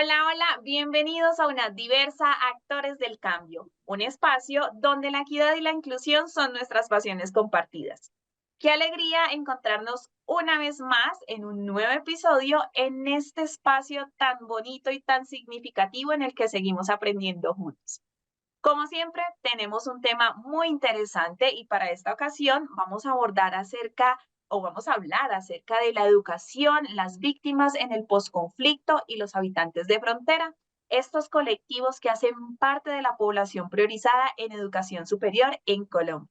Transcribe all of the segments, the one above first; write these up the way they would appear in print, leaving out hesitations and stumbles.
Hola, hola, bienvenidos a una diversa Actores del Cambio, un espacio donde la equidad y la inclusión son nuestras pasiones compartidas. Qué alegría encontrarnos una vez más en un nuevo episodio en este espacio tan bonito y tan significativo en el que seguimos aprendiendo juntos. Como siempre, tenemos un tema muy interesante y para esta ocasión vamos a abordar acerca o vamos a hablar acerca de la educación, las víctimas en el posconflicto y los habitantes de frontera, estos colectivos que hacen parte de la población priorizada en educación superior en Colombia.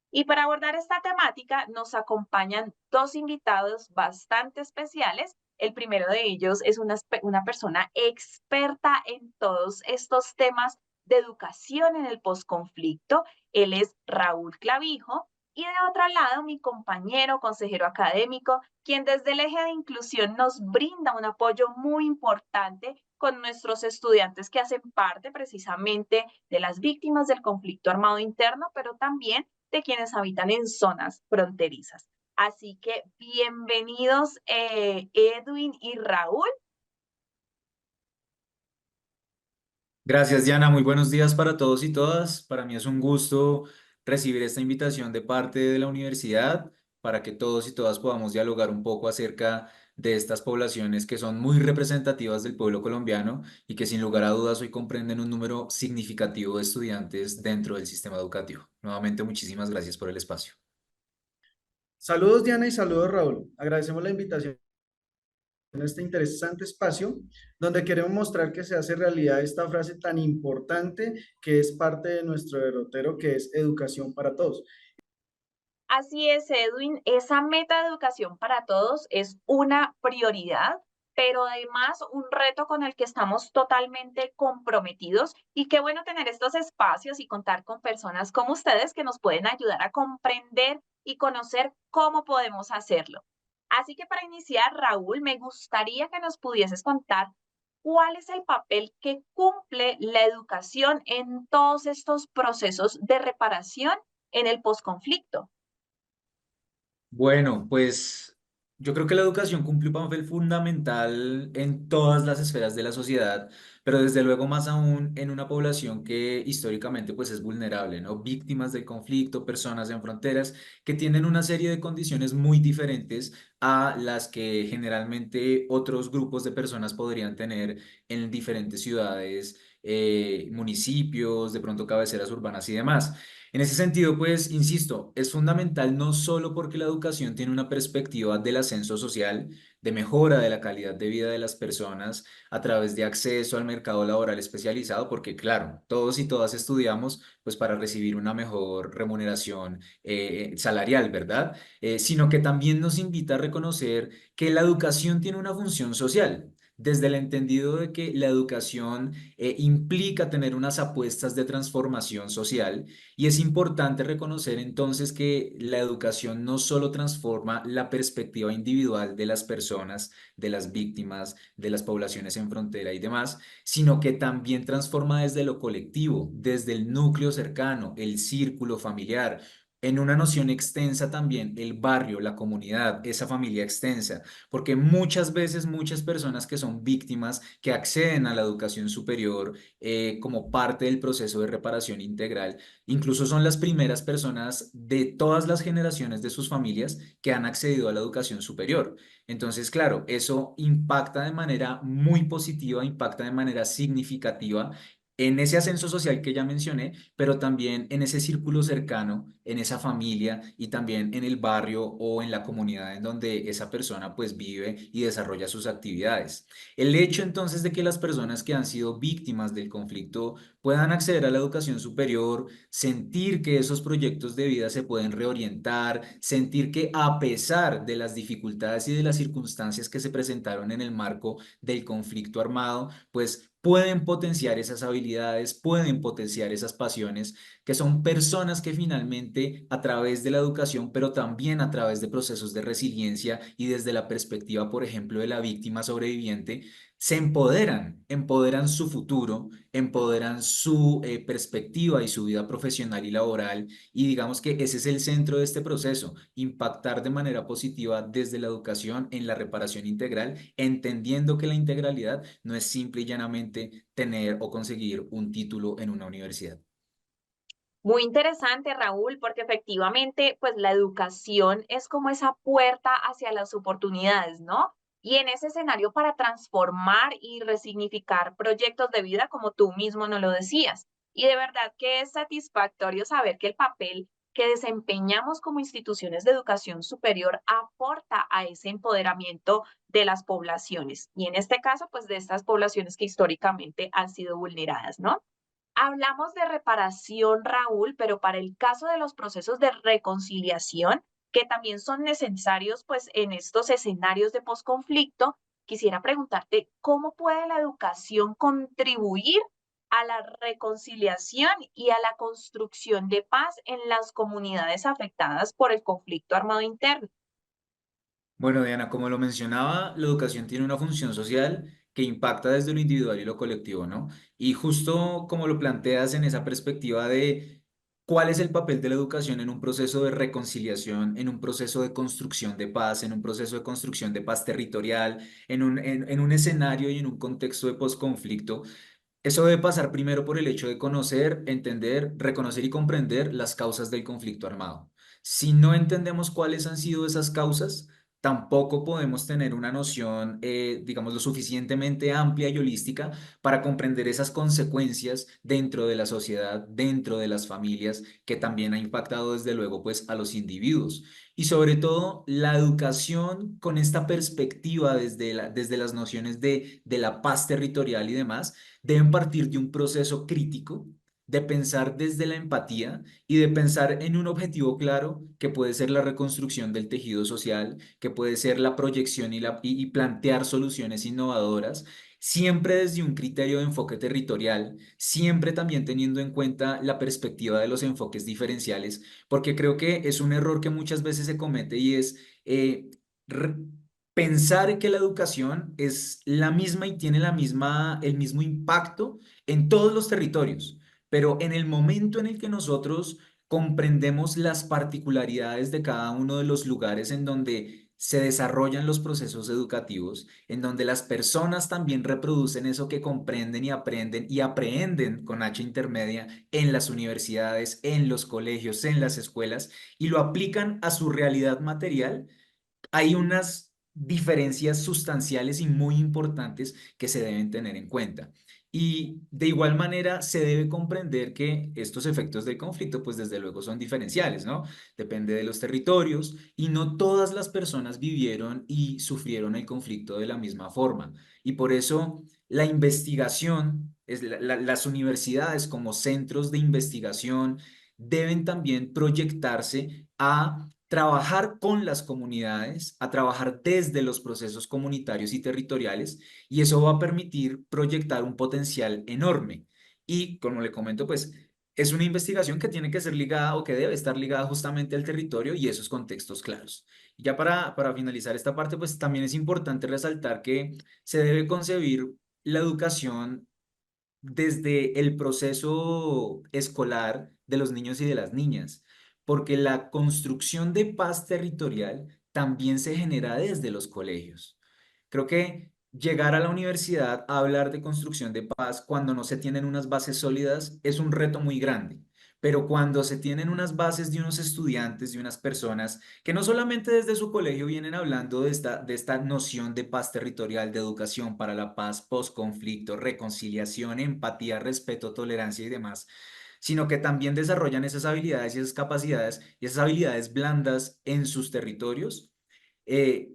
Y para abordar esta temática nos acompañan dos invitados bastante especiales. El primero de ellos es una persona experta en todos estos temas de educación en el posconflicto. Él es Raúl Clavijo. Y de otro lado, mi compañero consejero académico, quien desde el eje de inclusión nos brinda un apoyo muy importante con nuestros estudiantes que hacen parte precisamente de las víctimas del conflicto armado interno, pero también de quienes habitan en zonas fronterizas. Así que bienvenidos Edwin y Raúl. Gracias, Diana. Muy buenos días para todos y todas. Para mí es un gusto recibir esta invitación de parte de la universidad para que todos y todas podamos dialogar un poco acerca de estas poblaciones que son muy representativas del pueblo colombiano y que sin lugar a dudas hoy comprenden un número significativo de estudiantes dentro del sistema educativo. Nuevamente, muchísimas gracias por el espacio. Saludos Diana y saludos Raúl. Agradecemos la invitación en este interesante espacio donde queremos mostrar que se hace realidad esta frase tan importante que es parte de nuestro derrotero que es educación para todos. Así es, Edwin, esa meta de educación para todos es una prioridad, pero además un reto con el que estamos totalmente comprometidos y qué bueno tener estos espacios y contar con personas como ustedes que nos pueden ayudar a comprender y conocer cómo podemos hacerlo. Así que para iniciar, Raúl, me gustaría que nos pudieses contar cuál es el papel que cumple la educación en todos estos procesos de reparación en el posconflicto. Bueno, pues yo creo que la educación cumple un papel fundamental en todas las esferas de la sociedad, pero desde luego más aún en una población que históricamente pues es vulnerable, ¿no? Víctimas del conflicto, personas en fronteras que tienen una serie de condiciones muy diferentes a las que generalmente otros grupos de personas podrían tener en diferentes ciudades, municipios, de pronto cabeceras urbanas y demás. En ese sentido, pues, insisto, es fundamental no solo porque la educación tiene una perspectiva del ascenso social, de mejora de la calidad de vida de las personas a través de acceso al mercado laboral especializado, porque claro, todos y todas estudiamos pues para recibir una mejor remuneración salarial, ¿verdad? Sino que también nos invita a reconocer que la educación tiene una función social. Desde el entendido de que la educación implica tener unas apuestas de transformación social y es importante reconocer entonces que la educación no solo transforma la perspectiva individual de las personas, de las víctimas, de las poblaciones en frontera y demás, sino que también transforma desde lo colectivo, desde el núcleo cercano, el círculo familiar. En una noción extensa también, el barrio, la comunidad, esa familia extensa, porque muchas veces muchas personas que son víctimas, que acceden a la educación superior como parte del proceso de reparación integral, incluso son las primeras personas de todas las generaciones de sus familias que han accedido a la educación superior. Entonces, claro, eso impacta de manera muy positiva, impacta de manera significativa en ese ascenso social que ya mencioné, pero también en ese círculo cercano, en esa familia y también en el barrio o en la comunidad en donde esa persona pues vive y desarrolla sus actividades. El hecho entonces de que las personas que han sido víctimas del conflicto puedan acceder a la educación superior, sentir que esos proyectos de vida se pueden reorientar, sentir que a pesar de las dificultades y de las circunstancias que se presentaron en el marco del conflicto armado, pues pueden potenciar esas habilidades, pueden potenciar esas pasiones, que son personas que finalmente permite a través de la educación, pero también a través de procesos de resiliencia y desde la perspectiva, por ejemplo, de la víctima sobreviviente, se empoderan su futuro, empoderan su perspectiva y su vida profesional y laboral. Y digamos que ese es el centro de este proceso, impactar de manera positiva desde la educación en la reparación integral, entendiendo que la integralidad no es simple y llanamente tener o conseguir un título en una universidad. Muy interesante, Raúl, porque efectivamente, pues la educación es como esa puerta hacia las oportunidades, ¿no? Y en ese escenario para transformar y resignificar proyectos de vida, como tú mismo nos lo decías. Y de verdad que es satisfactorio saber que el papel que desempeñamos como instituciones de educación superior aporta a ese empoderamiento de las poblaciones. Y en este caso, pues de estas poblaciones que históricamente han sido vulneradas, ¿no? Hablamos de reparación, Raúl, pero para el caso de los procesos de reconciliación, que también son necesarios pues en estos escenarios de posconflicto, quisiera preguntarte cómo puede la educación contribuir a la reconciliación y a la construcción de paz en las comunidades afectadas por el conflicto armado interno. Bueno, Diana, como lo mencionaba, la educación tiene una función social que impacta desde lo individual y lo colectivo, ¿no? Y justo como lo planteas en esa perspectiva de cuál es el papel de la educación en un proceso de reconciliación, en un proceso de construcción de paz, en un proceso de construcción de paz territorial, en un escenario y en un contexto de posconflicto. Eso debe pasar primero por el hecho de conocer, entender, reconocer y comprender las causas del conflicto armado. Si no entendemos cuáles han sido esas causas, tampoco podemos tener una noción, digamos, lo suficientemente amplia y holística para comprender esas consecuencias dentro de la sociedad, dentro de las familias, que también ha impactado desde luego, pues, a los individuos. Y sobre todo, la educación con esta perspectiva desde las nociones de la paz territorial y demás deben partir de un proceso crítico, de pensar desde la empatía y de pensar en un objetivo claro que puede ser la reconstrucción del tejido social, que puede ser la proyección y plantear soluciones innovadoras, siempre desde un criterio de enfoque territorial, siempre también teniendo en cuenta la perspectiva de los enfoques diferenciales, porque creo que es un error que muchas veces se comete y es re- pensar que la educación es la misma y tiene el mismo impacto en todos los territorios, pero en el momento en el que nosotros comprendemos las particularidades de cada uno de los lugares en donde se desarrollan los procesos educativos, en donde las personas también reproducen eso que comprenden y aprenden con H intermedia en las universidades, en los colegios, en las escuelas, y lo aplican a su realidad material, hay unas diferencias sustanciales y muy importantes que se deben tener en cuenta. Y de igual manera se debe comprender que estos efectos del conflicto, pues desde luego son diferenciales, ¿no? Depende de los territorios y no todas las personas vivieron y sufrieron el conflicto de la misma forma. Y por eso la investigación, las universidades como centros de investigación deben también proyectarse a trabajar con las comunidades, a trabajar desde los procesos comunitarios y territoriales, y eso va a permitir proyectar un potencial enorme. Y como le comento, pues es una investigación que tiene que ser ligada o que debe estar ligada justamente al territorio y esos contextos claros. Y ya para finalizar esta parte, pues también es importante resaltar que se debe concebir la educación desde el proceso escolar de los niños y de las niñas, porque la construcción de paz territorial también se genera desde los colegios. Creo que llegar a la universidad a hablar de construcción de paz cuando no se tienen unas bases sólidas es un reto muy grande. Pero cuando se tienen unas bases de unos estudiantes, de unas personas que no solamente desde su colegio vienen hablando de esta noción de paz territorial, de educación para la paz, post-conflicto, reconciliación, empatía, respeto, tolerancia y demás, sino que también desarrollan esas habilidades y esas capacidades y esas habilidades blandas en sus territorios,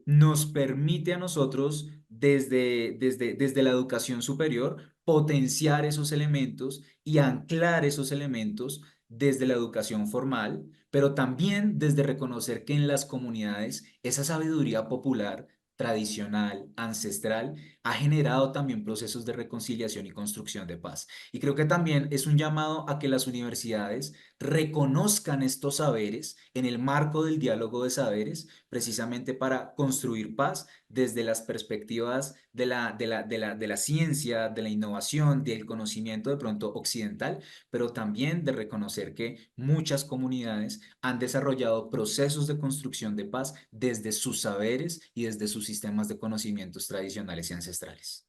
nos permite a nosotros desde la educación superior potenciar esos elementos y anclar esos elementos desde la educación formal, pero también desde reconocer que en las comunidades esa sabiduría popular, tradicional, ancestral, ha generado también procesos de reconciliación y construcción de paz. Y creo que también es un llamado a que las universidades reconozcan estos saberes en el marco del diálogo de saberes, precisamente para construir paz desde las perspectivas de la ciencia, de la innovación, del conocimiento de pronto occidental, pero también de reconocer que muchas comunidades han desarrollado procesos de construcción de paz desde sus saberes y desde sus sistemas de conocimientos tradicionales y ancestrales.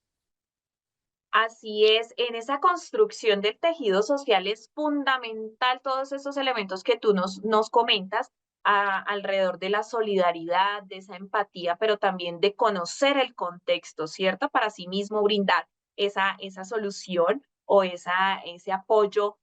Así es, en esa construcción del tejido social es fundamental todos esos elementos que tú nos comentas alrededor de la solidaridad, de esa empatía, pero también de conocer el contexto, ¿cierto? Para sí mismo brindar esa solución o ese apoyo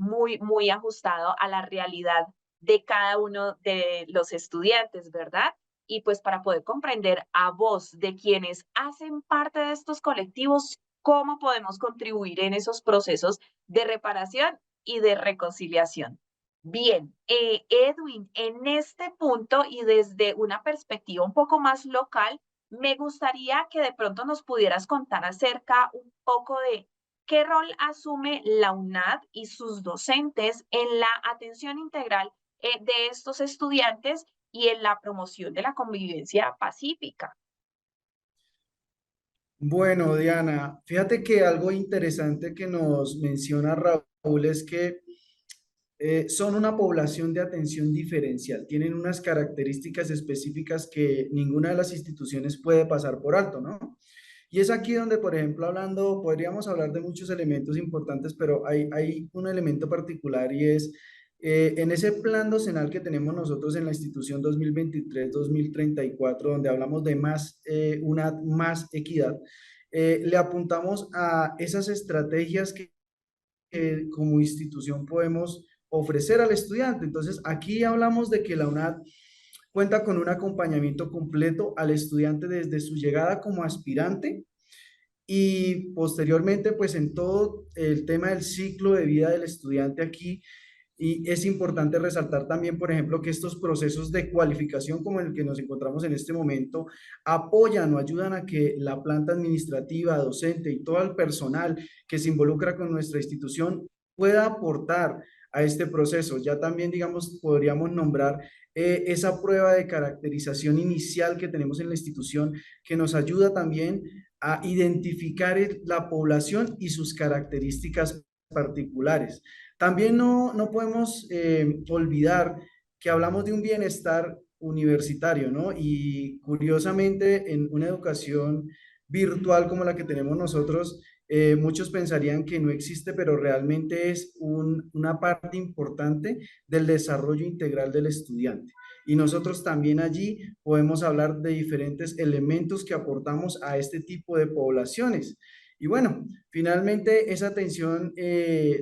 muy ajustado a la realidad de cada uno de los estudiantes, ¿verdad? Y pues para poder comprender a voz de quienes hacen parte de estos colectivos cómo podemos contribuir en esos procesos de reparación y de reconciliación. Bien, Edwin, en este punto y desde una perspectiva un poco más local, me gustaría que de pronto nos pudieras contar acerca un poco de qué rol asume la UNAD y sus docentes en la atención integral de estos estudiantes y en la promoción de la convivencia pacífica. Bueno, Diana, fíjate que algo interesante que nos menciona Raúl es que son una población de atención diferencial, tienen unas características específicas que ninguna de las instituciones puede pasar por alto, ¿no? Y es aquí donde, por ejemplo, podríamos hablar de muchos elementos importantes, pero hay un elemento particular y es en ese plan docenal que tenemos nosotros en la institución 2023-2034, donde hablamos de más equidad, le apuntamos a esas estrategias que como institución podemos ofrecer al estudiante. Entonces, aquí hablamos de que la UNAD cuenta con un acompañamiento completo al estudiante desde su llegada como aspirante y posteriormente, pues en todo el tema del ciclo de vida del estudiante aquí. Y es importante resaltar también, por ejemplo, que estos procesos de cualificación como el que nos encontramos en este momento apoyan o ayudan a que la planta administrativa, docente y todo el personal que se involucra con nuestra institución pueda aportar a este proceso. Ya también, digamos, podríamos nombrar esa prueba de caracterización inicial que tenemos en la institución que nos ayuda también a identificar la población y sus características particulares. También no podemos olvidar que hablamos de un bienestar universitario, ¿no? Y curiosamente, en una educación virtual como la que tenemos nosotros, muchos pensarían que no existe, pero realmente es una parte importante del desarrollo integral del estudiante. Y nosotros también allí podemos hablar de diferentes elementos que aportamos a este tipo de poblaciones. Y bueno, finalmente esa atención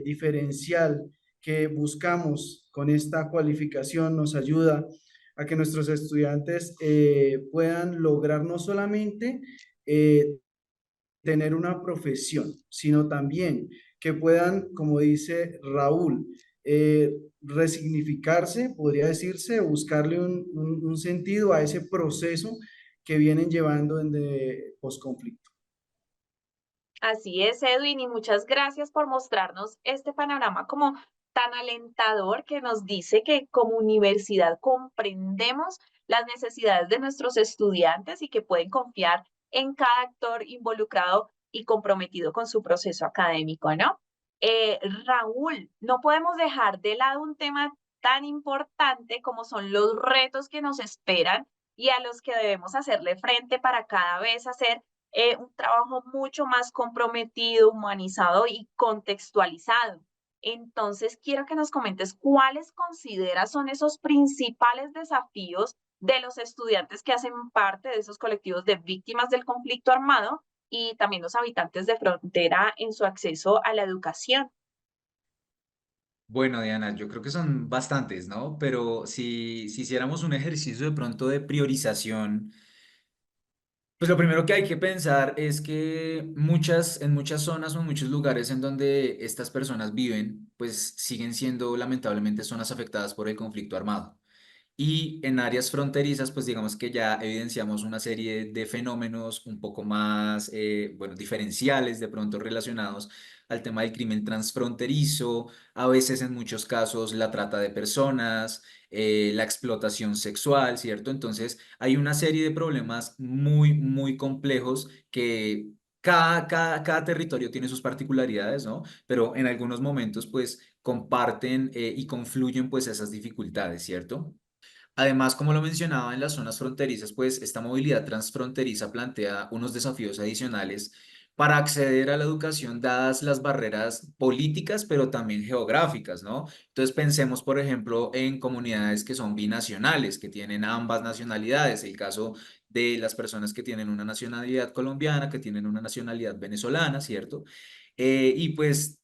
diferencial que buscamos con esta cualificación nos ayuda a que nuestros estudiantes puedan lograr no solamente eh, tener una profesión, sino también que puedan, como dice Raúl, resignificarse, podría decirse, buscarle un sentido a ese proceso que vienen llevando en de posconflicto. Así es, Edwin, y muchas gracias por mostrarnos este panorama como tan alentador que nos dice que como universidad comprendemos las necesidades de nuestros estudiantes y que pueden confiar en cada actor involucrado y comprometido con su proceso académico, ¿no? Raúl, no podemos dejar de lado un tema tan importante como son los retos que nos esperan y a los que debemos hacerle frente para cada vez hacer un trabajo mucho más comprometido, humanizado y contextualizado. Entonces, quiero que nos comentes cuáles consideras son esos principales desafíos de los estudiantes que hacen parte de esos colectivos de víctimas del conflicto armado y también los habitantes de frontera en su acceso a la educación. Bueno, Diana, yo creo que son bastantes, ¿no? Pero si hiciéramos un ejercicio de pronto de priorización, pues lo primero que hay que pensar es que en muchas zonas o en muchos lugares en donde estas personas viven, pues siguen siendo lamentablemente zonas afectadas por el conflicto armado. Y en áreas fronterizas, pues digamos que ya evidenciamos una serie de fenómenos un poco más, bueno, diferenciales, de pronto relacionados al tema del crimen transfronterizo, a veces en muchos casos la trata de personas, la explotación sexual, ¿cierto? Entonces hay una serie de problemas muy, muy complejos que cada territorio tiene sus particularidades, ¿no? Pero en algunos momentos, pues, comparten y confluyen, pues, esas dificultades, ¿cierto? Además, como lo mencionaba, en las zonas fronterizas, pues esta movilidad transfronteriza plantea unos desafíos adicionales para acceder a la educación, dadas las barreras políticas, pero también geográficas, ¿no? Entonces pensemos, por ejemplo, en comunidades que son binacionales, que tienen ambas nacionalidades, el caso de las personas que tienen una nacionalidad colombiana, que tienen una nacionalidad venezolana, ¿cierto? Y pues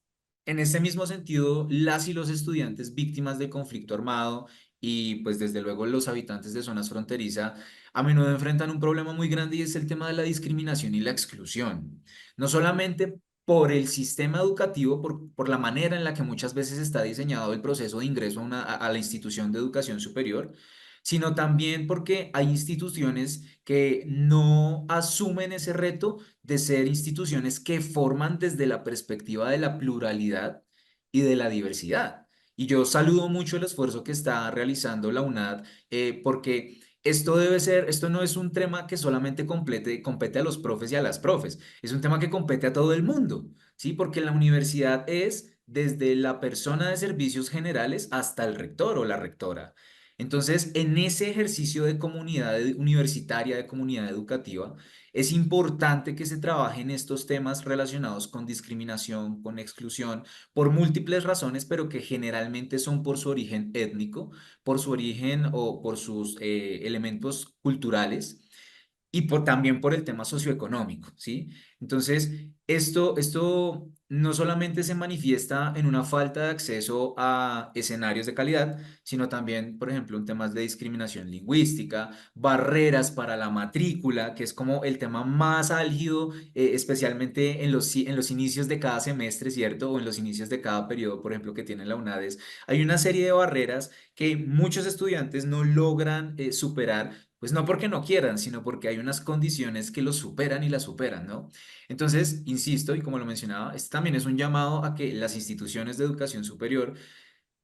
en ese mismo sentido, las y los estudiantes víctimas del conflicto armado y pues desde luego los habitantes de zonas fronterizas a menudo enfrentan un problema muy grande y es el tema de la discriminación y la exclusión. No solamente por el sistema educativo, por la manera en la que muchas veces está diseñado el proceso de ingreso a la institución de educación superior, sino también porque hay instituciones que no asumen ese reto de ser instituciones que forman desde la perspectiva de la pluralidad y de la diversidad. Y yo saludo mucho el esfuerzo que está realizando la UNAD, porque esto no es un tema que solamente compete a los profes y a las profes, es un tema que compete a todo el mundo, ¿sí? Porque la universidad es desde la persona de servicios generales hasta el rector o la rectora. Entonces, en ese ejercicio de comunidad universitaria, de comunidad educativa, es importante que se trabaje en estos temas relacionados con discriminación, con exclusión, por múltiples razones, pero que generalmente son por su origen étnico, por su origen o por sus elementos culturales y también por el tema socioeconómico, ¿sí? Entonces, esto no solamente se manifiesta en una falta de acceso a escenarios de calidad, sino también, por ejemplo, en temas de discriminación lingüística, barreras para la matrícula, que es como el tema más álgido, especialmente en los inicios de cada semestre, ¿cierto? O en los inicios de cada periodo, por ejemplo, que tiene la UNADES. Hay una serie de barreras que muchos estudiantes no logran superar, pues no porque no quieran, sino porque hay unas condiciones que los superan y las superan, ¿no? Entonces, insisto, y como lo mencionaba, este también es un llamado a que las instituciones de educación superior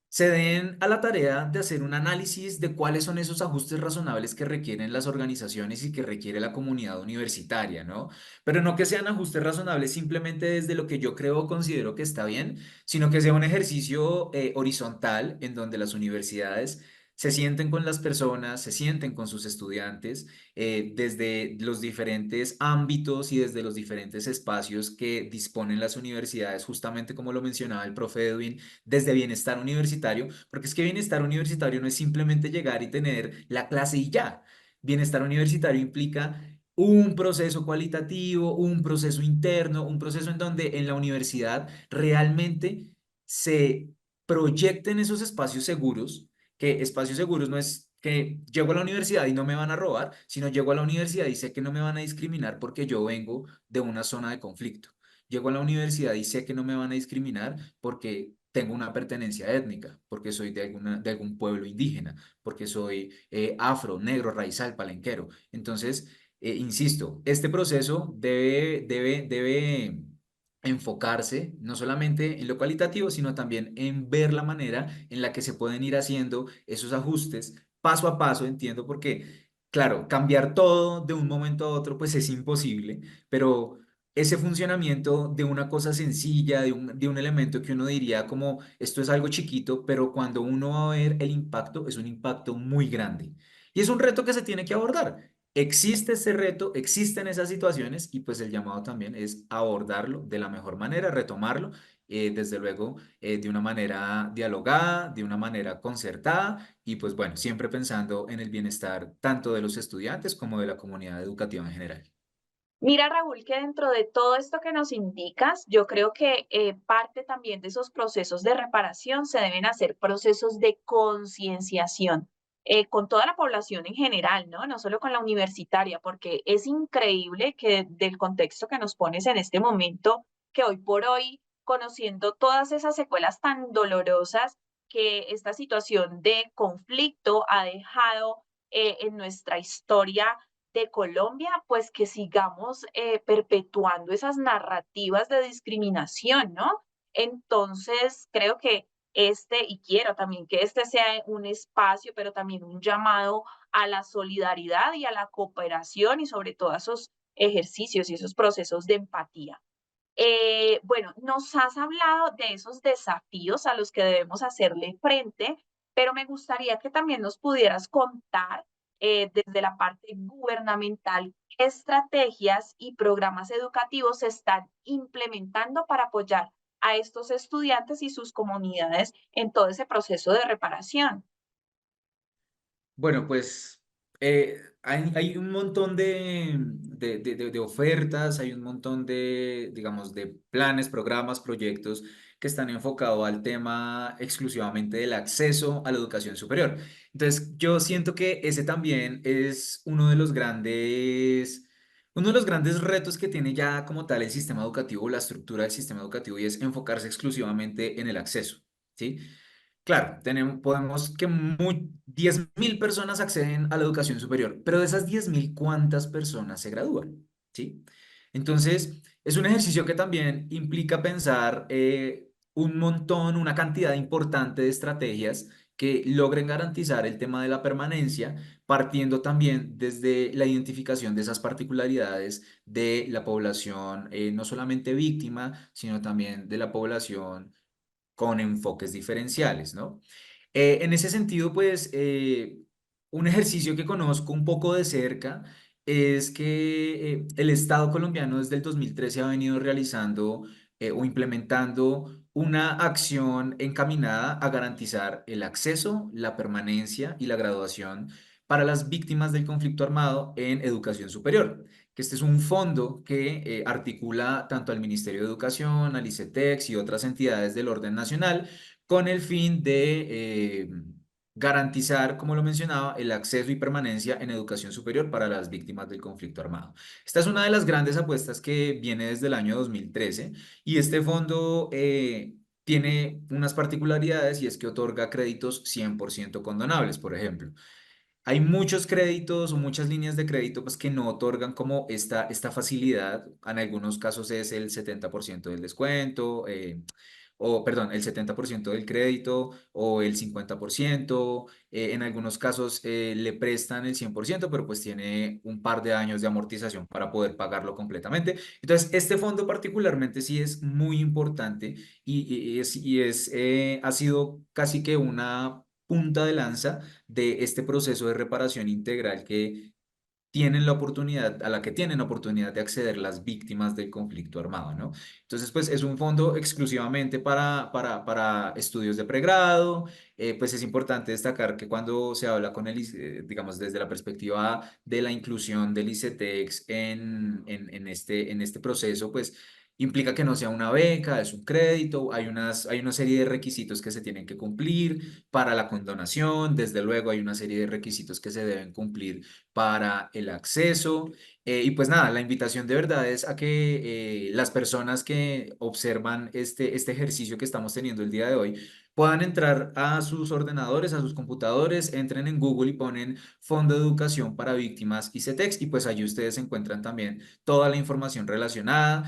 se den a la tarea de hacer un análisis de cuáles son esos ajustes razonables que requieren las organizaciones y que requiere la comunidad universitaria, ¿no? Pero no que sean ajustes razonables simplemente desde lo que yo creo o considero que está bien, sino que sea un ejercicio horizontal en donde las universidades se sienten con las personas, se sienten con sus estudiantes, desde los diferentes ámbitos y desde los diferentes espacios que disponen las universidades, justamente como lo mencionaba el profe Edwin, desde bienestar universitario, porque es que bienestar universitario no es simplemente llegar y tener la clase y ya. Bienestar universitario implica un proceso cualitativo, un proceso interno, un proceso en donde en la universidad realmente se proyecten esos espacios seguros, que espacios seguros no es que llego a la universidad y no me van a robar, sino llego a la universidad y sé que no me van a discriminar porque yo vengo de una zona de conflicto. Llego a la universidad y sé que no me van a discriminar porque tengo una pertenencia étnica, porque soy de algún pueblo indígena, porque soy afro, negro, raizal, palenquero. Entonces, insisto, este proceso debe enfocarse no solamente en lo cualitativo, sino también en ver la manera en la que se pueden ir haciendo esos ajustes paso a paso, entiendo, porque, claro, cambiar todo de un momento a otro, pues es imposible, pero ese funcionamiento de una cosa sencilla, de un elemento que uno diría como esto es algo chiquito, pero cuando uno va a ver el impacto, es un impacto muy grande. Y es un reto que se tiene que abordar. Existe ese reto, existen esas situaciones y pues el llamado también es abordarlo de la mejor manera, retomarlo, desde luego, de una manera dialogada, de una manera concertada y pues bueno, siempre pensando en el bienestar tanto de los estudiantes como de la comunidad educativa en general. Mira, Raúl, que dentro de todo esto que nos indicas, yo creo que parte también de esos procesos de reparación se deben hacer procesos de concienciación con toda la población en general, ¿no? No solo con la universitaria, porque es increíble que del contexto que nos pones en este momento, que hoy por hoy, conociendo todas esas secuelas tan dolorosas que esta situación de conflicto ha dejado en nuestra historia de Colombia, pues que sigamos perpetuando esas narrativas de discriminación, ¿no? Entonces, creo que y quiero también que este sea un espacio, pero también un llamado a la solidaridad y a la cooperación y sobre todo a esos ejercicios y esos procesos de empatía. Bueno, nos has hablado de esos desafíos a los que debemos hacerle frente, pero me gustaría que también nos pudieras contar desde la parte gubernamental qué estrategias y programas educativos se están implementando para apoyar a estos estudiantes y sus comunidades en todo ese proceso de reparación. Bueno, pues hay un montón de ofertas, hay un montón de, digamos, de planes, programas, proyectos que están enfocados al tema exclusivamente del acceso a la educación superior. Entonces, yo siento que ese también es uno de los grandes retos que tiene ya como tal el sistema educativo, la estructura del sistema educativo, y es enfocarse exclusivamente en el acceso, ¿sí? Claro, podemos que 10.000 personas acceden a la educación superior, pero de esas 10.000, ¿cuántas personas se gradúan? ¿Sí? Entonces, es un ejercicio que también implica pensar un montón, una cantidad importante de estrategias que logren garantizar el tema de la permanencia, partiendo también desde la identificación de esas particularidades de la población, no solamente víctima, sino también de la población con enfoques diferenciales, ¿no? En ese sentido, pues, un ejercicio que conozco un poco de cerca es que el Estado colombiano desde el 2013 ha venido realizando o implementando una acción encaminada a garantizar el acceso, la permanencia y la graduación para las víctimas del conflicto armado en educación superior, que este es un fondo que articula tanto al Ministerio de Educación, al ICETEX y otras entidades del orden nacional con el fin de garantizar, como lo mencionaba, el acceso y permanencia en educación superior para las víctimas del conflicto armado. Esta es una de las grandes apuestas que viene desde el año 2013 y este fondo tiene unas particularidades y es que otorga créditos 100% condonables, por ejemplo. Hay muchos créditos o muchas líneas de crédito pues, que no otorgan como esta facilidad. En algunos casos es el 70% del descuento, o perdón, el 70% del crédito o el 50%. En algunos casos le prestan el 100%, pero pues tiene un par de años de amortización para poder pagarlo completamente. Entonces, este fondo particularmente sí es muy importante ha sido casi que una punta de lanza de este proceso de reparación integral a la que tienen oportunidad de acceder las víctimas del conflicto armado, ¿no? Entonces, pues es un fondo exclusivamente para estudios de pregrado. Pues es importante destacar que cuando se habla digamos, desde la perspectiva de la inclusión del ICETEX en este proceso, pues implica que no sea una beca, es un crédito, hay una serie de requisitos que se tienen que cumplir para la condonación, desde luego hay una serie de requisitos que se deben cumplir para el acceso. Y pues nada, la invitación de verdad es a que las personas que observan este ejercicio que estamos teniendo el día de hoy puedan entrar a sus ordenadores, a sus computadores, entren en Google y ponen Fondo de Educación para Víctimas ICETEX y pues allí ustedes encuentran también toda la información relacionada,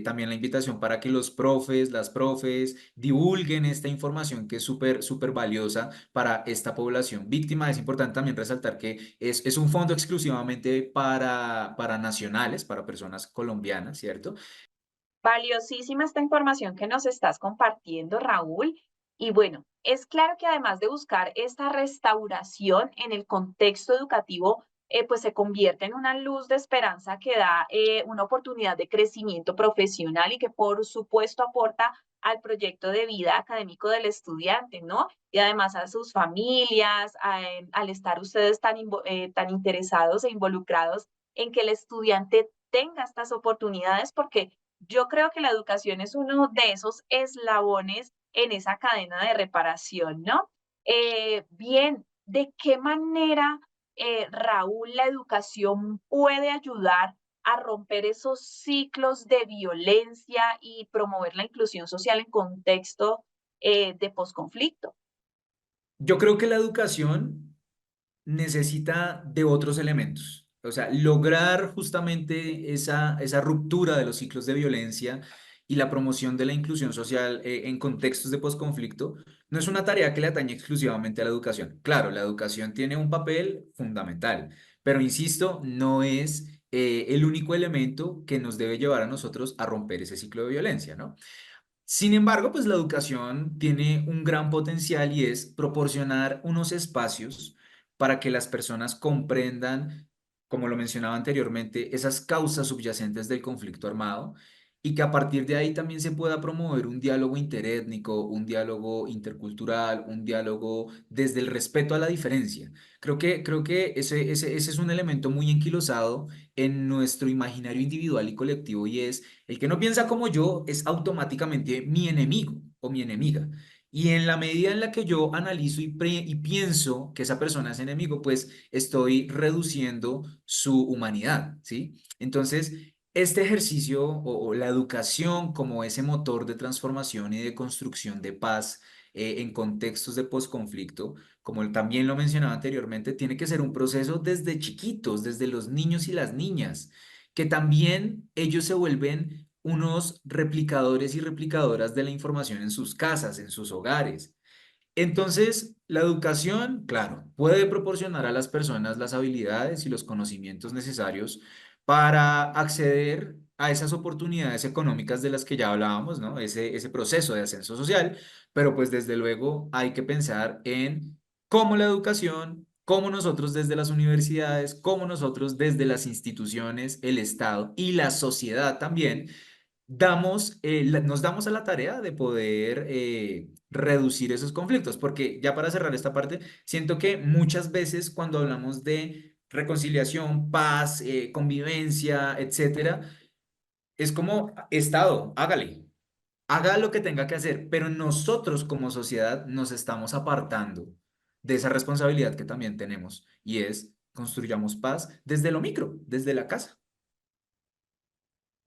también la invitación para que los profes, las profes divulguen esta información que es súper, súper valiosa para esta población víctima. Es importante también resaltar que es un fondo exclusivamente para nacionales, para personas colombianas, ¿cierto? Valiosísima esta información que nos estás compartiendo, Raúl. Y bueno, es claro que además de buscar esta restauración en el contexto educativo, pues se convierte en una luz de esperanza que da una oportunidad de crecimiento profesional y que por supuesto aporta al proyecto de vida académico del estudiante, ¿no? Y además a sus familias, al estar ustedes tan interesados e involucrados en que el estudiante tenga estas oportunidades, porque yo creo que la educación es uno de esos eslabones en esa cadena de reparación, ¿no? Bien, ¿de qué manera, Raúl, la educación puede ayudar a romper esos ciclos de violencia y promover la inclusión social en contexto de posconflicto? Yo creo que la educación necesita de otros elementos. O sea, lograr justamente esa ruptura de los ciclos de violencia y la promoción de la inclusión social en contextos de posconflicto no es una tarea que le atañe exclusivamente a la educación. Claro, la educación tiene un papel fundamental, pero insisto, no es el único elemento que nos debe llevar a nosotros a romper ese ciclo de violencia, ¿no? Sin embargo, pues la educación tiene un gran potencial y es proporcionar unos espacios para que las personas comprendan, como lo mencionaba anteriormente, esas causas subyacentes del conflicto armado y que a partir de ahí también se pueda promover un diálogo interétnico, un diálogo intercultural, un diálogo desde el respeto a la diferencia. Creo que ese es un elemento muy enquilosado en nuestro imaginario individual y colectivo y es el que no piensa como yo es automáticamente mi enemigo o mi enemiga. Y en la medida en la que yo analizo y pienso que esa persona es enemigo, pues estoy reduciendo su humanidad, ¿sí? Entonces, este ejercicio o la educación como ese motor de transformación y de construcción de paz en contextos de posconflicto, como también lo mencionaba anteriormente, tiene que ser un proceso desde chiquitos, desde los niños y las niñas que también ellos se vuelven unos replicadores y replicadoras de la información en sus casas, en sus hogares. Entonces, la educación, claro, puede proporcionar a las personas las habilidades y los conocimientos necesarios para acceder a esas oportunidades económicas de las que ya hablábamos, ¿no? Ese proceso de ascenso social, pero pues desde luego hay que pensar en cómo la educación, cómo nosotros desde las universidades, cómo nosotros desde las instituciones, el Estado y la sociedad también nos damos a la tarea de poder reducir esos conflictos, porque ya para cerrar esta parte, siento que muchas veces cuando hablamos de reconciliación, paz, convivencia, etcétera, es como Estado, hágale, haga lo que tenga que hacer, pero nosotros como sociedad nos estamos apartando de esa responsabilidad que también tenemos y es construyamos paz desde lo micro, desde la casa.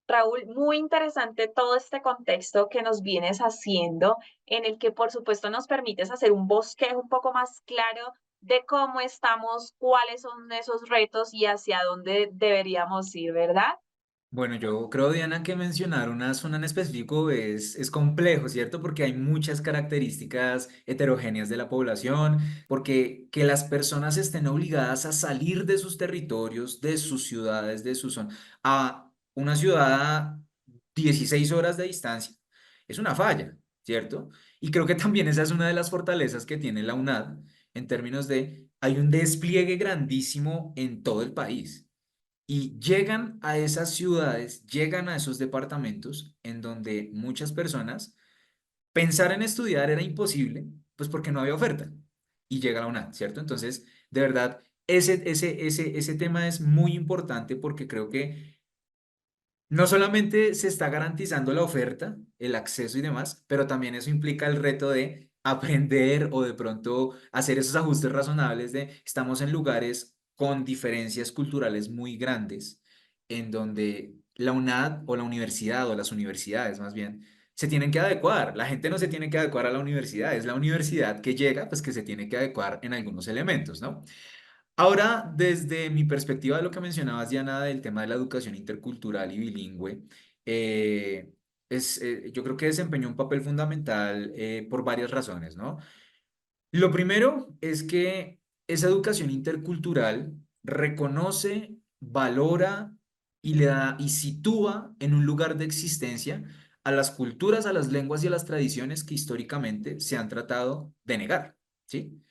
Raúl, muy interesante todo este contexto que nos vienes haciendo, en el que por supuesto nos permites hacer un bosquejo un poco más claro de cómo estamos, cuáles son esos retos y hacia dónde deberíamos ir, ¿verdad? Bueno, yo creo, Diana, que mencionar una zona en específico es complejo, ¿cierto? Porque hay muchas características heterogéneas de la población, porque que las personas estén obligadas a salir de sus territorios, de sus ciudades, de su zona, a una ciudad a 16 horas de distancia, es una falla, ¿cierto? Y creo que también esa es una de las fortalezas que tiene la UNAD en términos de, hay un despliegue grandísimo en todo el país. Y llegan a esas ciudades, llegan a esos departamentos en donde muchas personas pensar en estudiar era imposible, pues porque no había oferta. Y llega la UNAD, ¿cierto? Entonces, de verdad, ese tema es muy importante porque creo que no solamente se está garantizando la oferta, el acceso y demás, pero también eso implica el reto de aprender o de pronto hacer esos ajustes razonables de estamos en lugares con diferencias culturales muy grandes, en donde la UNAD o la universidad o las universidades más bien se tienen que adecuar. La gente no se tiene que adecuar a la universidad, es la universidad que llega, pues que se tiene que adecuar en algunos elementos, ¿no? Ahora, desde mi perspectiva de lo que mencionabas, Diana, del tema de la educación intercultural y bilingüe, eh, yo creo que desempeñó un papel fundamental por varias razones, ¿no? Lo primero es que esa educación intercultural reconoce, valora y le da y sitúa en un lugar de existencia a las culturas, a las lenguas y a las tradiciones que históricamente se han tratado de negar, ¿sí?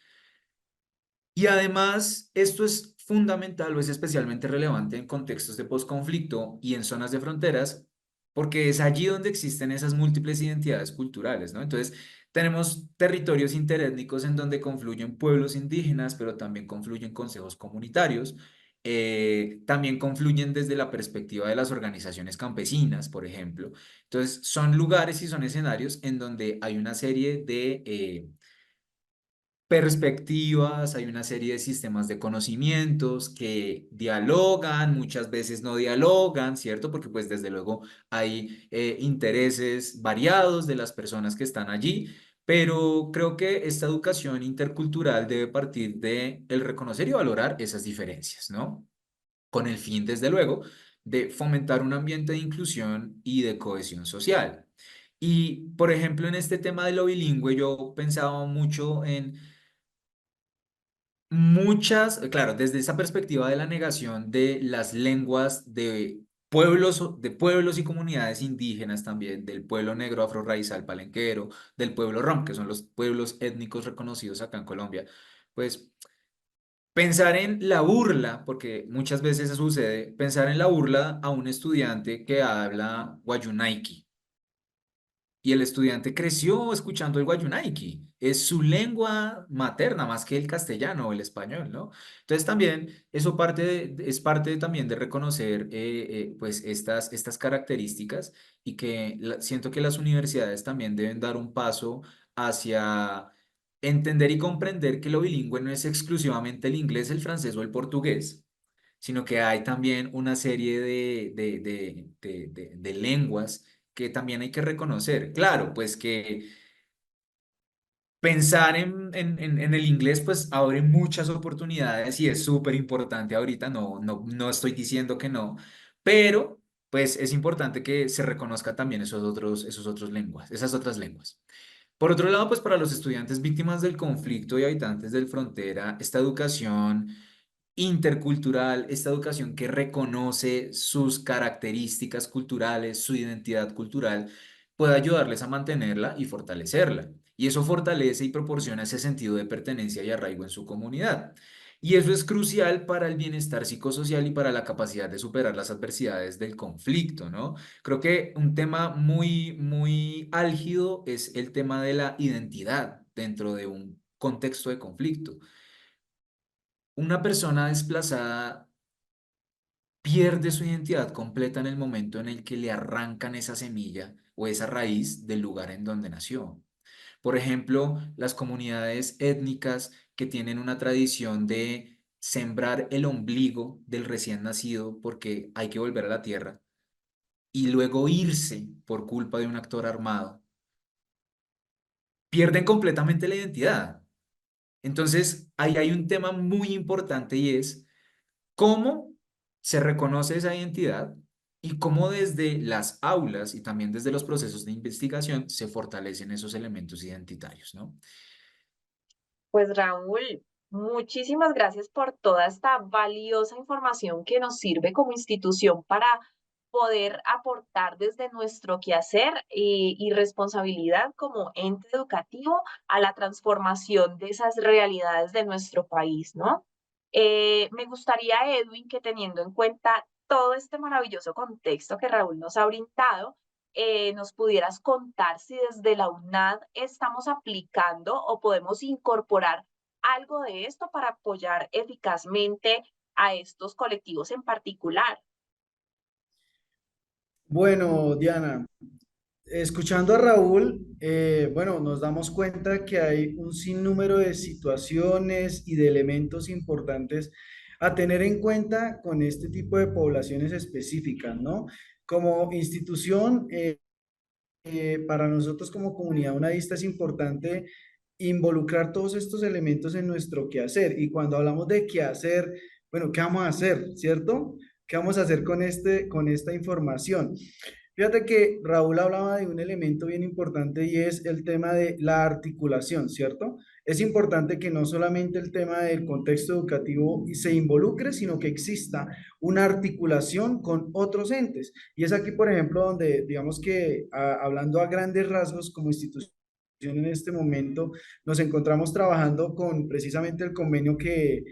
Y además, esto es fundamental o es especialmente relevante en contextos de posconflicto y en zonas de fronteras, porque es allí donde existen esas múltiples identidades culturales, ¿no? Entonces, tenemos territorios interétnicos en donde confluyen pueblos indígenas, pero también confluyen consejos comunitarios, también confluyen desde la perspectiva de las organizaciones campesinas, por ejemplo. Entonces, son lugares y son escenarios en donde hay una serie de perspectivas, hay una serie de sistemas de conocimientos que dialogan, muchas veces no dialogan, ¿cierto? Porque pues desde luego hay intereses variados de las personas que están allí, pero creo que esta educación intercultural debe partir de el reconocer y valorar esas diferencias, ¿no? Con el fin, desde luego, de fomentar un ambiente de inclusión y de cohesión social. Y, por ejemplo, en este tema de lo bilingüe, yo pensaba mucho en muchas, claro, desde esa perspectiva de la negación de las lenguas de pueblos y comunidades indígenas también, del pueblo negro afrorraizal palenquero, del pueblo rom, que son los pueblos étnicos reconocidos acá en Colombia, pues pensar en la burla, porque muchas veces eso sucede, pensar en la burla a un estudiante que habla guayunaiki. Y el estudiante creció escuchando el guayunaiki. Es su lengua materna más que el castellano o el español, ¿no? Entonces también eso es parte también de reconocer pues estas características y que siento que las universidades también deben dar un paso hacia entender y comprender que lo bilingüe no es exclusivamente el inglés, el francés o el portugués, sino que hay también una serie de lenguas que también hay que reconocer. Claro, pues que pensar en el inglés pues abre muchas oportunidades y es súper importante ahorita, no estoy diciendo que no, pero pues es importante que se reconozca también esas otras lenguas. Por otro lado, pues para los estudiantes víctimas del conflicto y habitantes del frontera, esta educación intercultural, esta educación que reconoce sus características culturales, su identidad cultural, puede ayudarles a mantenerla y fortalecerla. Y eso fortalece y proporciona ese sentido de pertenencia y arraigo en su comunidad. Y eso es crucial para el bienestar psicosocial y para la capacidad de superar las adversidades del conflicto, ¿no? Creo que un tema muy álgido es el tema de la identidad dentro de un contexto de conflicto. Una persona desplazada pierde su identidad completa en el momento en el que le arrancan esa semilla o esa raíz del lugar en donde nació. Por ejemplo, las comunidades étnicas que tienen una tradición de sembrar el ombligo del recién nacido porque hay que volver a la tierra y luego irse por culpa de un actor armado, pierden completamente la identidad. Entonces, ahí hay un tema muy importante y es cómo se reconoce esa identidad y cómo desde las aulas y también desde los procesos de investigación se fortalecen esos elementos identitarios, ¿no? Pues Raúl, muchísimas gracias por toda esta valiosa información que nos sirve como institución para poder aportar desde nuestro quehacer y responsabilidad como ente educativo a la transformación de esas realidades de nuestro país, ¿no? Me gustaría, Edwin, que teniendo en cuenta todo este maravilloso contexto que Raúl nos ha brindado, nos pudieras contar si desde la UNAD estamos aplicando o podemos incorporar algo de esto para apoyar eficazmente a estos colectivos en particular. Bueno, Diana, escuchando a Raúl, bueno, nos damos cuenta que hay un sinnúmero de situaciones y de elementos importantes a tener en cuenta con este tipo de poblaciones específicas, ¿no? Como institución, para nosotros como comunidad unadista es importante involucrar todos estos elementos en nuestro quehacer. Y cuando hablamos de quehacer, bueno, ¿qué vamos a hacer, cierto? ¿Qué vamos a hacer con esta información? Fíjate que Raúl hablaba de un elemento bien importante y es el tema de la articulación, ¿cierto? Es importante que no solamente el tema del contexto educativo se involucre, sino que exista una articulación con otros entes. Y es aquí, por ejemplo, donde digamos que hablando a grandes rasgos como institución en este momento, nos encontramos trabajando con precisamente el convenio que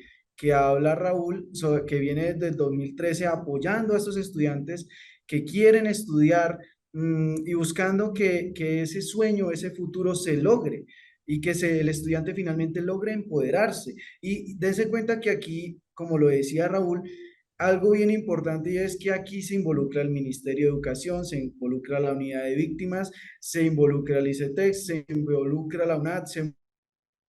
habla Raúl, que viene desde el 2013 apoyando a estos estudiantes que quieren estudiar y buscando que ese sueño, ese futuro se logre y que el estudiante finalmente logre empoderarse. Y dense cuenta que aquí, como lo decía Raúl, algo bien importante y es que aquí se involucra el Ministerio de Educación, se involucra la Unidad de Víctimas, se involucra el ICETEX, se involucra la UNAD, se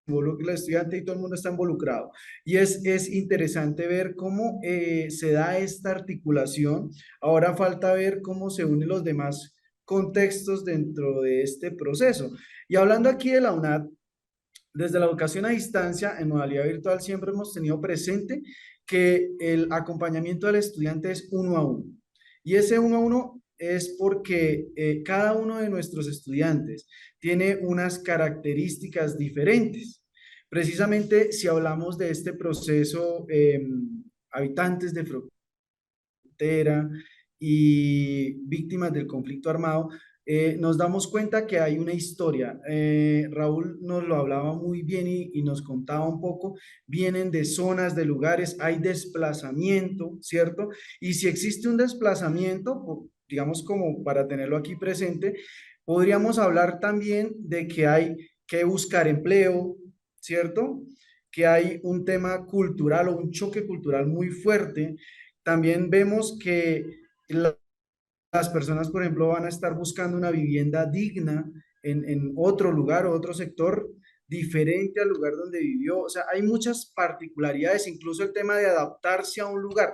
involucra el estudiante y todo el mundo está involucrado. Y es interesante ver cómo se da esta articulación. Ahora falta ver cómo se unen los demás contextos dentro de este proceso. Y hablando aquí de la UNAD, desde la educación a distancia, en modalidad virtual, siempre hemos tenido presente que el acompañamiento del estudiante es uno a uno. Y ese uno a uno es porque cada uno de nuestros estudiantes tiene unas características diferentes. Precisamente si hablamos de este proceso, habitantes de frontera y víctimas del conflicto armado, nos damos cuenta que hay una historia. Raúl nos lo hablaba muy bien y nos contaba un poco. Vienen de zonas, de lugares, hay desplazamiento, ¿cierto? Y si existe un desplazamiento, digamos como para tenerlo aquí presente, podríamos hablar también de que hay que buscar empleo, ¿cierto? Que hay un tema cultural o un choque cultural muy fuerte. También vemos que las personas, por ejemplo, van a estar buscando una vivienda digna en otro lugar o otro sector diferente al lugar donde vivió. O sea, hay muchas particularidades, incluso el tema de adaptarse a un lugar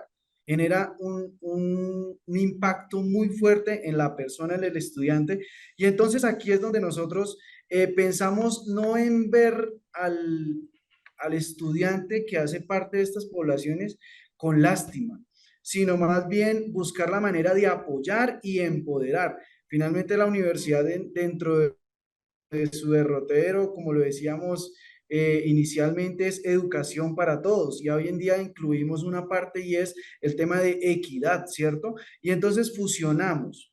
genera un impacto muy fuerte en la persona, en el estudiante. Y entonces aquí es donde nosotros pensamos no en ver al estudiante que hace parte de estas poblaciones con lástima, sino más bien buscar la manera de apoyar y empoderar. Finalmente la universidad dentro de su derrotero, como lo decíamos inicialmente, es educación para todos y hoy en día incluimos una parte y es el tema de equidad, ¿cierto? Y entonces fusionamos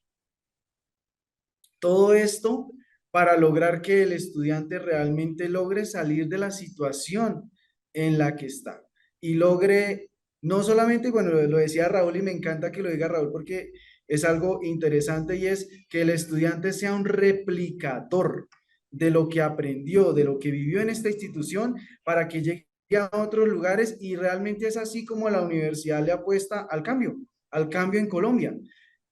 todo esto para lograr que el estudiante realmente logre salir de la situación en la que está y logre no solamente, bueno, lo decía Raúl y me encanta que lo diga Raúl porque es algo interesante y es que el estudiante sea un replicador de lo que aprendió, de lo que vivió en esta institución para que llegue a otros lugares y realmente es así como la universidad le apuesta al cambio en Colombia,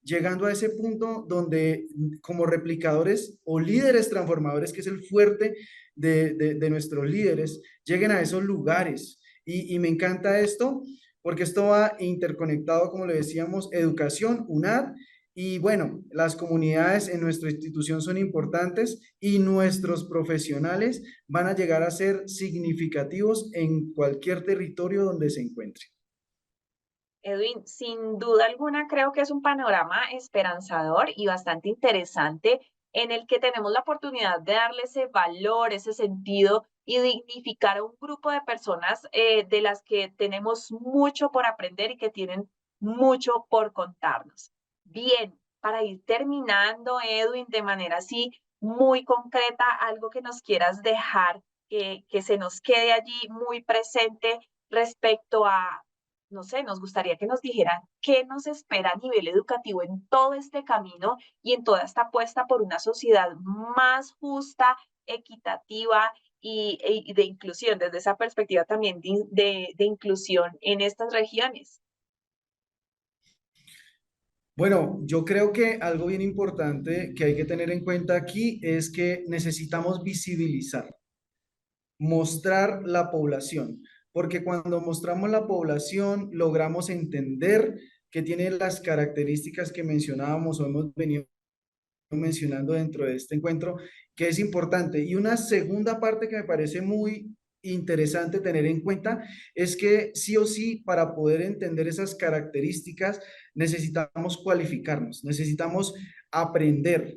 llegando a ese punto donde como replicadores o líderes transformadores, que es el fuerte de nuestros líderes, lleguen a esos lugares. Y me encanta esto, porque esto va interconectado, como le decíamos, educación, UNAD, y bueno, las comunidades en nuestra institución son importantes y nuestros profesionales van a llegar a ser significativos en cualquier territorio donde se encuentre. Edwin, sin duda alguna creo que es un panorama esperanzador y bastante interesante en el que tenemos la oportunidad de darle ese valor, ese sentido y dignificar a un grupo de personas de las que tenemos mucho por aprender y que tienen mucho por contarnos. Bien, para ir terminando, Edwin, de manera así muy concreta, algo que nos quieras dejar, que se nos quede allí muy presente respecto a no sé, nos gustaría que nos dijeran qué nos espera a nivel educativo en todo este camino y en toda esta apuesta por una sociedad más justa, equitativa y de inclusión, desde esa perspectiva también de inclusión en estas regiones. Bueno, yo creo que algo bien importante que hay que tener en cuenta aquí es que necesitamos visibilizar, mostrar la población, porque cuando mostramos la población logramos entender que tiene las características que mencionábamos o hemos venido mencionando dentro de este encuentro, que es importante. Y una segunda parte que me parece muy interesante tener en cuenta es que sí o sí, para poder entender esas características, necesitamos cualificarnos, necesitamos aprender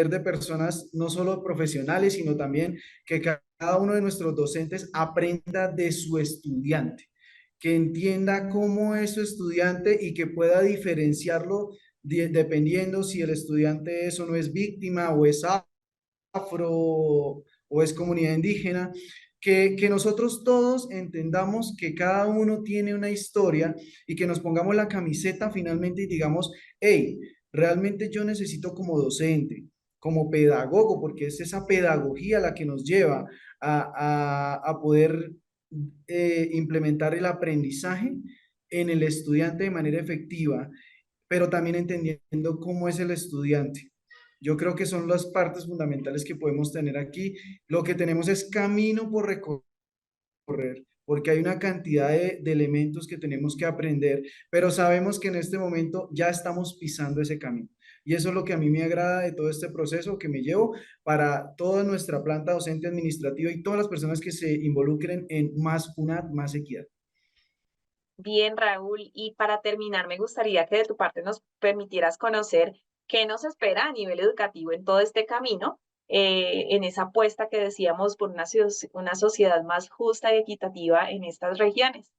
de personas no solo profesionales, sino también que cada uno de nuestros docentes aprenda de su estudiante, que entienda cómo es su estudiante y que pueda diferenciarlo dependiendo si el estudiante es o no es víctima o es afro o es comunidad indígena, que nosotros todos entendamos que cada uno tiene una historia y que nos pongamos la camiseta finalmente y digamos, hey, realmente yo necesito como docente, como pedagogo, porque es esa pedagogía la que nos lleva a poder implementar el aprendizaje en el estudiante de manera efectiva, pero también entendiendo cómo es el estudiante. Yo creo que son las partes fundamentales que podemos tener aquí. Lo que tenemos es camino por recorrer, porque hay una cantidad de elementos que tenemos que aprender, pero sabemos que en este momento ya estamos pisando ese camino. Y eso es lo que a mí me agrada de todo este proceso que me llevo para toda nuestra planta docente administrativa y todas las personas que se involucren en más UNAD, más equidad. Bien, Raúl, y para terminar, me gustaría que de tu parte nos permitieras conocer qué nos espera a nivel educativo en todo este camino, en esa apuesta que decíamos por una sociedad más justa y equitativa en estas regiones.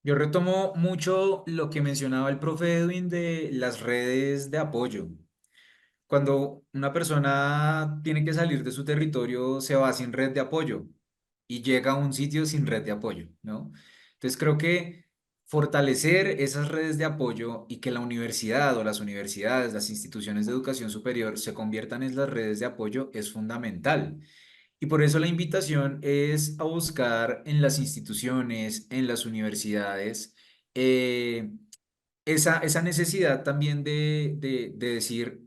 Yo retomo mucho lo que mencionaba el profe Edwin de las redes de apoyo. Cuando una persona tiene que salir de su territorio, se va sin red de apoyo y llega a un sitio sin red de apoyo, ¿no? Entonces creo que fortalecer esas redes de apoyo y que la universidad o las universidades, las instituciones de educación superior se conviertan en las redes de apoyo es fundamental. Y por eso la invitación es a buscar en las instituciones, en las universidades, eh, esa necesidad también de decir,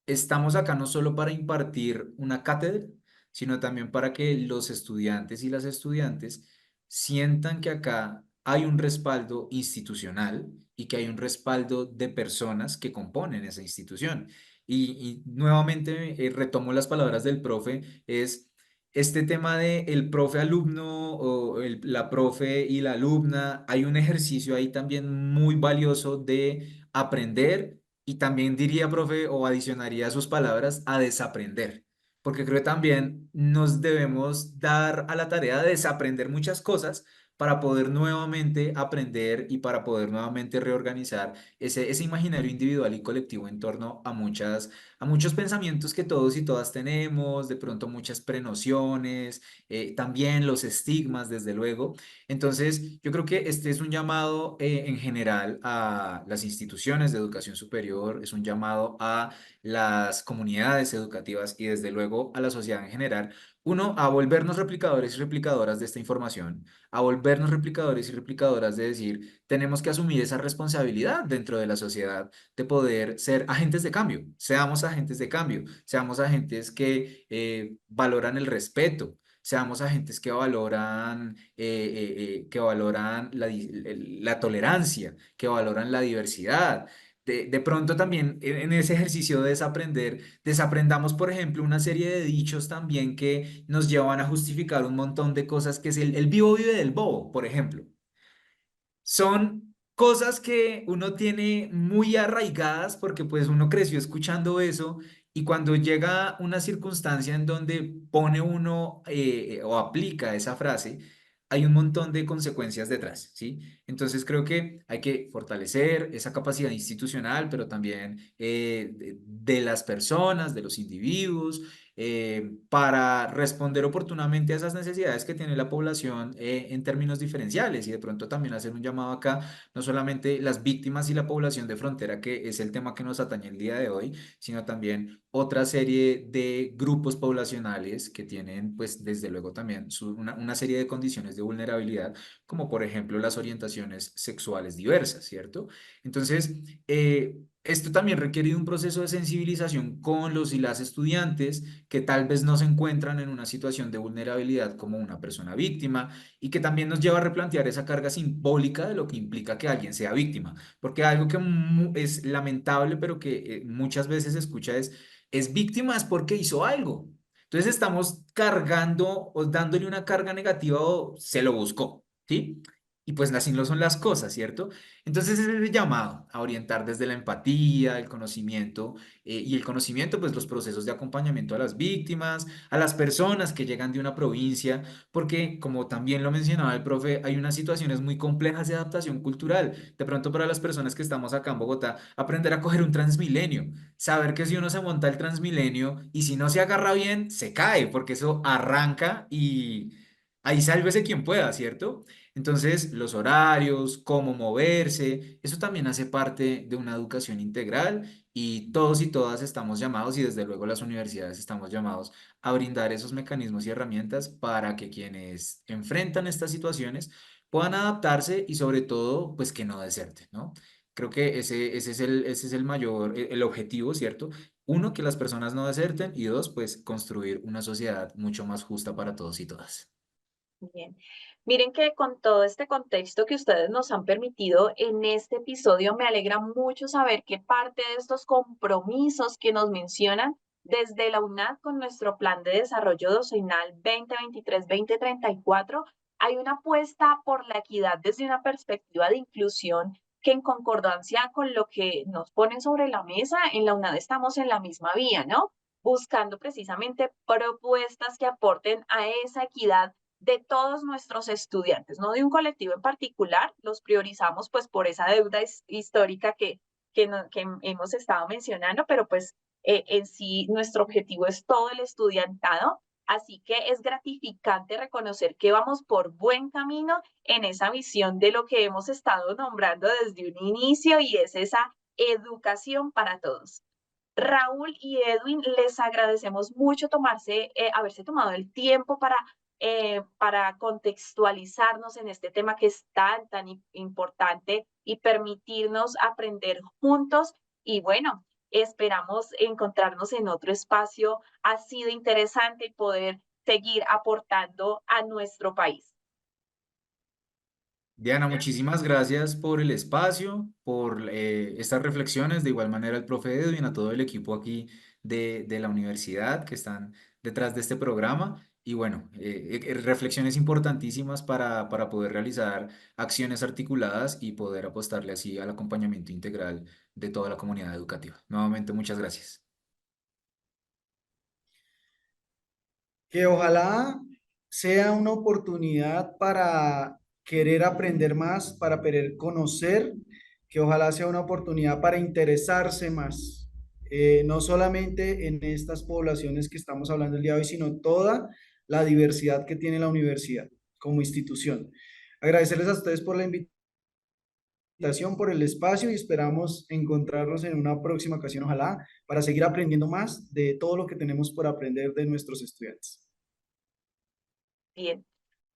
estamos acá no solo para impartir una cátedra, sino también para que los estudiantes y las estudiantes sientan que acá hay un respaldo institucional y que hay un respaldo de personas que componen esa institución. Y nuevamente retomo las palabras del profe, es este tema de el profe alumno o la profe y la alumna, hay un ejercicio ahí también muy valioso de aprender y también diría, profe, o adicionaría a sus palabras, a desaprender, porque creo que también nos debemos dar a la tarea de desaprender muchas cosas para poder nuevamente aprender y para poder nuevamente reorganizar ese imaginario individual y colectivo en torno a muchos pensamientos que todos y todas tenemos, de pronto muchas prenociones, también los estigmas, desde luego. Entonces, yo creo que este es un llamado en general a las instituciones de educación superior, es un llamado a las comunidades educativas y desde luego a la sociedad en general. Uno, a volvernos replicadores y replicadoras de esta información, a volvernos replicadores y replicadoras de decir, tenemos que asumir esa responsabilidad dentro de la sociedad de poder ser agentes de cambio, seamos agentes de cambio, seamos agentes que valoran el respeto, seamos agentes que valoran la tolerancia, que valoran la diversidad. De pronto también en ese ejercicio de desaprender, desaprendamos, por ejemplo, una serie de dichos también que nos llevan a justificar un montón de cosas, que es el vivo vive del bobo, por ejemplo. Son cosas que uno tiene muy arraigadas porque pues uno creció escuchando eso y cuando llega una circunstancia en donde pone uno o aplica esa frase, hay un montón de consecuencias detrás, ¿sí? Entonces creo que hay que fortalecer esa capacidad institucional, pero también de las personas, de los individuos, para responder oportunamente a esas necesidades que tiene la población en términos diferenciales y de pronto también hacer un llamado acá, no solamente las víctimas y la población de frontera, que es el tema que nos atañe el día de hoy, sino también otra serie de grupos poblacionales que tienen, pues, desde luego también una serie de condiciones de vulnerabilidad, como por ejemplo las orientaciones sexuales diversas, ¿cierto? Entonces, esto también requiere de un proceso de sensibilización con los y las estudiantes que tal vez no se encuentran en una situación de vulnerabilidad como una persona víctima y que también nos lleva a replantear esa carga simbólica de lo que implica que alguien sea víctima, porque algo que es lamentable pero que muchas veces se escucha es víctima es porque hizo algo. Entonces estamos cargando o dándole una carga negativa o se lo buscó, ¿sí? Y pues así no son las cosas, ¿cierto? Entonces es el llamado a orientar desde la empatía, el conocimiento y el conocimiento, pues los procesos de acompañamiento a las víctimas, a las personas que llegan de una provincia, porque como también lo mencionaba el profe, hay unas situaciones muy complejas de adaptación cultural. De pronto para las personas que estamos acá en Bogotá, aprender a coger un Transmilenio, saber que si uno se monta el Transmilenio y si no se agarra bien, se cae, porque eso arranca y ahí sálvese quien pueda, ¿cierto? Entonces, los horarios, cómo moverse, eso también hace parte de una educación integral y todos y todas estamos llamados y desde luego las universidades estamos llamados a brindar esos mecanismos y herramientas para que quienes enfrentan estas situaciones puedan adaptarse y sobre todo, pues que no deserten, ¿no? Creo que ese es el mayor, el objetivo, ¿cierto? Uno, que las personas no deserten y dos, pues construir una sociedad mucho más justa para todos y todas. Bien. Miren que con todo este contexto que ustedes nos han permitido en este episodio, me alegra mucho saber que parte de estos compromisos que nos mencionan desde la UNAD con nuestro Plan de Desarrollo Docenal 2023-2034, hay una apuesta por la equidad desde una perspectiva de inclusión que en concordancia con lo que nos ponen sobre la mesa, en la UNAD estamos en la misma vía, ¿no? Buscando precisamente propuestas que aporten a esa equidad de todos nuestros estudiantes, no de un colectivo en particular, los priorizamos pues por esa deuda histórica que hemos estado mencionando, pero pues en sí nuestro objetivo es todo el estudiantado, así que es gratificante reconocer que vamos por buen camino en esa visión de lo que hemos estado nombrando desde un inicio y es esa educación para todos. Raúl y Edwin, les agradecemos mucho haberse tomado el tiempo para contextualizarnos en este tema que es tan importante y permitirnos aprender juntos. Y bueno, esperamos encontrarnos en otro espacio así de interesante y poder seguir aportando a nuestro país. Diana, muchísimas gracias por el espacio, por estas reflexiones. De igual manera, al profe Edwin, a todo el equipo aquí de la universidad que están detrás de este programa. Y bueno, reflexiones importantísimas para poder realizar acciones articuladas y poder apostarle así al acompañamiento integral de toda la comunidad educativa. Nuevamente, muchas gracias. Que ojalá sea una oportunidad para querer aprender más, para querer conocer, que ojalá sea una oportunidad para interesarse más, no solamente en estas poblaciones que estamos hablando el día de hoy, sino toda la diversidad que tiene la universidad como institución. Agradecerles a ustedes por la invitación, por el espacio y esperamos encontrarnos en una próxima ocasión, ojalá, para seguir aprendiendo más de todo lo que tenemos por aprender de nuestros estudiantes. Bien.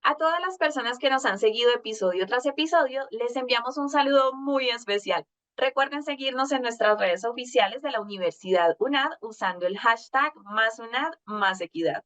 A todas las personas que nos han seguido episodio tras episodio, les enviamos un saludo muy especial. Recuerden seguirnos en nuestras redes oficiales de la Universidad UNAD usando el hashtag #MásUNAD, más equidad.